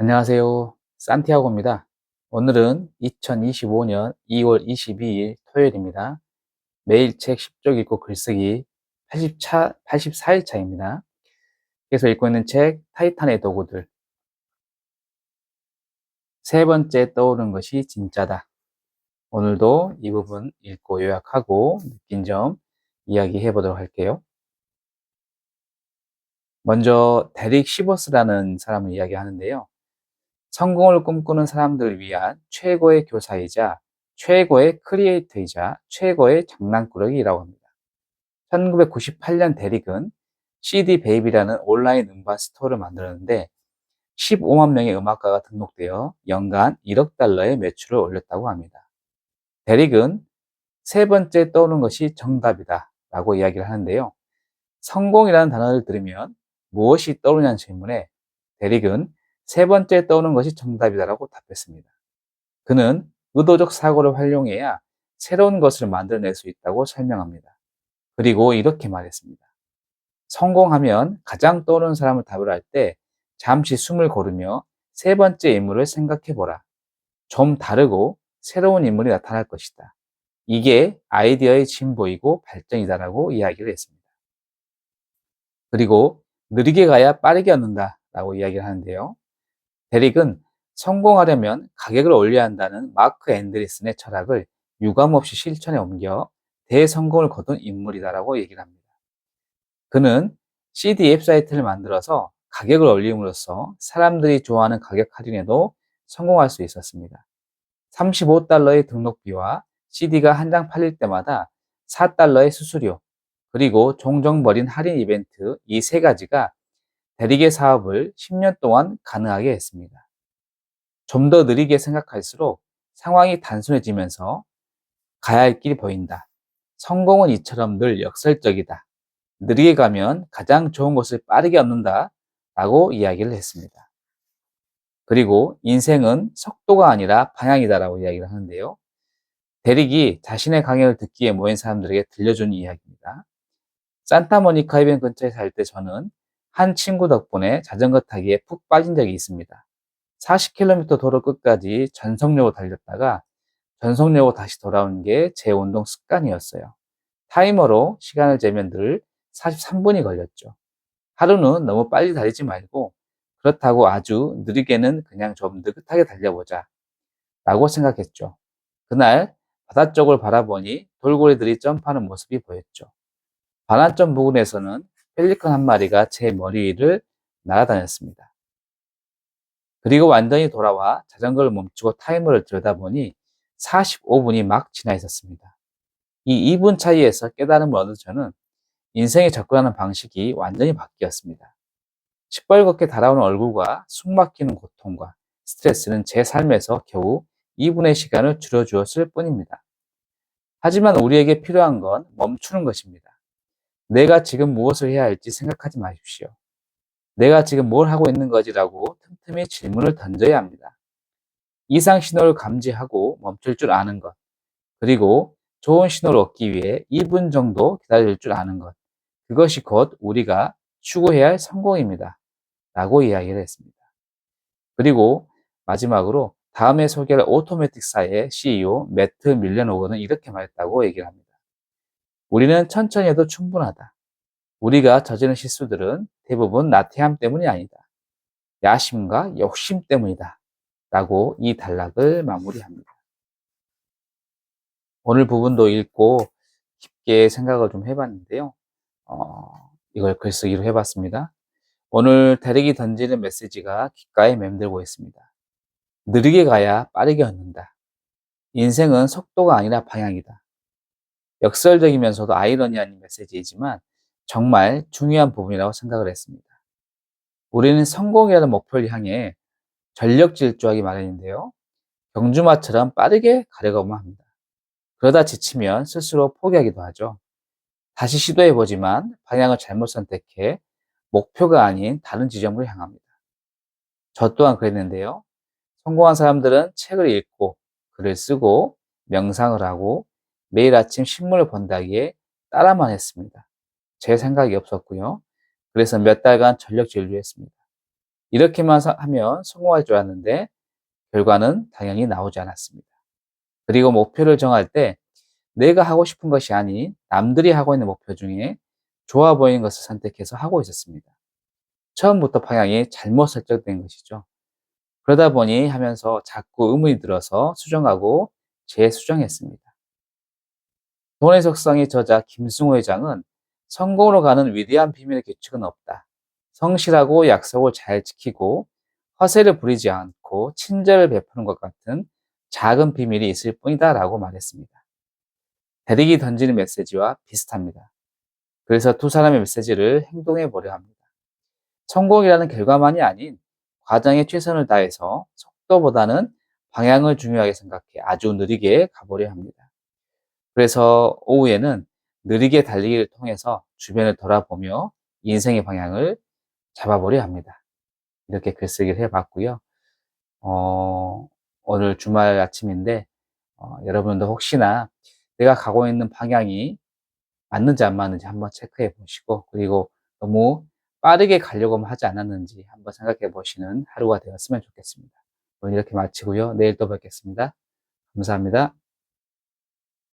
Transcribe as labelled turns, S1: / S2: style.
S1: 안녕하세요. 산티아고입니다. 오늘은 2025년 2월 22일 토요일입니다. 매일 책 10쪽 읽고 글쓰기 84일 차입니다. 그래서 읽고 있는 책 타이탄의 도구들. 세 번째 떠오른 것이 진짜다. 오늘도 이 부분 읽고 요약하고 느낀 점 이야기해 보도록 할게요. 먼저 데릭 시버스라는 사람을 이야기하는데요. 성공을 꿈꾸는 사람들을 위한 최고의 교사이자 최고의 크리에이터이자 최고의 장난꾸러기라고 합니다. 1998년 데릭은 CD 베이비라는 온라인 음반 스토어를 만들었는데 15만 명의 음악가가 등록되어 연간 1억 달러의 매출을 올렸다고 합니다. 데릭은 세 번째 떠오르는 것이 정답이다 라고 이야기를 하는데요. 성공이라는 단어를 들으면 무엇이 떠오르냐는 질문에 데릭은 세 번째 떠오르는 것이 정답이다라고 답했습니다. 그는 의도적 사고를 활용해야 새로운 것을 만들어낼 수 있다고 설명합니다. 그리고 이렇게 말했습니다. 성공하면 가장 떠오르는 사람을 답을 할 때 잠시 숨을 고르며 세 번째 인물을 생각해 보라. 좀 다르고 새로운 인물이 나타날 것이다. 이게 아이디어의 진보이고 발전이다라고 이야기를 했습니다. 그리고 느리게 가야 빠르게 얻는다 라고 이야기를 하는데요. 데릭은 성공하려면 가격을 올려야 한다는 마크 앤드리슨의 철학을 유감없이 실천에 옮겨 대성공을 거둔 인물이다라고 얘기를 합니다. 그는 CD 웹사이트를 만들어서 가격을 올림으로써 사람들이 좋아하는 가격 할인에도 성공할 수 있었습니다. 35달러의 등록비와 CD가 한 장 팔릴 때마다 4달러의 수수료, 그리고 종종 벌인 할인 이벤트 이 세 가지가 데릭의 사업을 10년 동안 가능하게 했습니다. 좀 더 느리게 생각할수록 상황이 단순해지면서 가야 할 길이 보인다. 성공은 이처럼 늘 역설적이다. 느리게 가면 가장 좋은 것을 빠르게 얻는다. 라고 이야기를 했습니다. 그리고 인생은 속도가 아니라 방향이다라고 이야기를 하는데요. 데릭이 자신의 강연을 듣기 위해 모인 사람들에게 들려준 이야기입니다. 산타모니카 해변 근처에 살 때 저는 한 친구 덕분에 자전거 타기에 푹 빠진 적이 있습니다. 40km 도로 끝까지 전속력으로 달렸다가 전속력으로 다시 돌아오는 게 제 운동 습관이었어요. 타이머로 시간을 재면 늘 43분이 걸렸죠. 하루는 너무 빨리 달리지 말고 그렇다고 아주 느리게는 그냥 좀 느긋하게 달려보자 라고 생각했죠. 그날 바다 쪽을 바라보니 돌고래들이 점프하는 모습이 보였죠. 반환점 부근에서는 펠리컨 한 마리가 제 머리 위를 날아다녔습니다. 그리고 완전히 돌아와 자전거를 멈추고 타이머를 들여다보니 45분이 막 지나 있었습니다. 이 2분 차이에서 깨달음을 얻은 저는 인생에 접근하는 방식이 완전히 바뀌었습니다. 시뻘겋게 달아오는 얼굴과 숨막히는 고통과 스트레스는 제 삶에서 겨우 2분의 시간을 줄여주었을 뿐입니다. 하지만 우리에게 필요한 건 멈추는 것입니다. 내가 지금 무엇을 해야 할지 생각하지 마십시오. 내가 지금 뭘 하고 있는 거지라고 틈틈이 질문을 던져야 합니다. 이상 신호를 감지하고 멈출 줄 아는 것, 그리고 좋은 신호를 얻기 위해 2분 정도 기다릴 줄 아는 것, 그것이 곧 우리가 추구해야 할 성공입니다. 라고 이야기를 했습니다. 그리고 마지막으로 다음에 소개할 오토매틱사의 CEO 매트 밀레노거는 이렇게 말했다고 얘기를 합니다. 우리는 천천히 해도 충분하다. 우리가 저지른 실수들은 대부분 나태함 때문이 아니다. 야심과 욕심 때문이다. 라고 이 단락을 마무리합니다. 오늘 부분도 읽고 깊게 생각을 좀 해봤는데요. 이걸 글쓰기로 해봤습니다. 오늘 데릭이 던지는 메시지가 귓가에 맴돌고 있습니다. 느리게 가야 빠르게 얻는다. 인생은 속도가 아니라 방향이다. 역설적이면서도 아이러니한 메시지이지만 정말 중요한 부분이라고 생각을 했습니다. 우리는 성공이라는 목표를 향해 전력 질주하기 마련인데요. 경주마처럼 빠르게 가려고만 합니다. 그러다 지치면 스스로 포기하기도 하죠. 다시 시도해보지만 방향을 잘못 선택해 목표가 아닌 다른 지점으로 향합니다. 저 또한 그랬는데요. 성공한 사람들은 책을 읽고 글을 쓰고 명상을 하고 매일 아침 신문을 본다기에 따라만 했습니다. 제 생각이 없었고요. 그래서 몇 달간 전력 질주했습니다. 이렇게만 하면 성공할 줄 알았는데 결과는 당연히 나오지 않았습니다. 그리고 목표를 정할 때 내가 하고 싶은 것이 아닌 남들이 하고 있는 목표 중에 좋아 보이는 것을 선택해서 하고 있었습니다. 처음부터 방향이 잘못 설정된 것이죠. 그러다 보니 하면서 자꾸 의문이 들어서 수정하고 재수정했습니다. 돈의 속성의 저자 김승호 회장은 성공으로 가는 위대한 비밀의 규칙은 없다. 성실하고 약속을 잘 지키고 허세를 부리지 않고 친절을 베푸는 것 같은 작은 비밀이 있을 뿐이다 라고 말했습니다. 대릭이 던지는 메시지와 비슷합니다. 그래서 두 사람의 메시지를 행동해 보려 합니다. 성공이라는 결과만이 아닌 과정에 최선을 다해서 속도보다는 방향을 중요하게 생각해 아주 느리게 가보려 합니다. 그래서 오후에는 느리게 달리기를 통해서 주변을 돌아보며 인생의 방향을 잡아보려 합니다. 이렇게 글쓰기를 해봤고요. 어, 오늘 주말 아침인데 여러분도 혹시나 내가 가고 있는 방향이 맞는지 안 맞는지 한번 체크해 보시고, 그리고 너무 빠르게 가려고만 하지 않았는지 한번 생각해 보시는 하루가 되었으면 좋겠습니다. 오늘 이렇게 마치고요. 내일 또 뵙겠습니다. 감사합니다.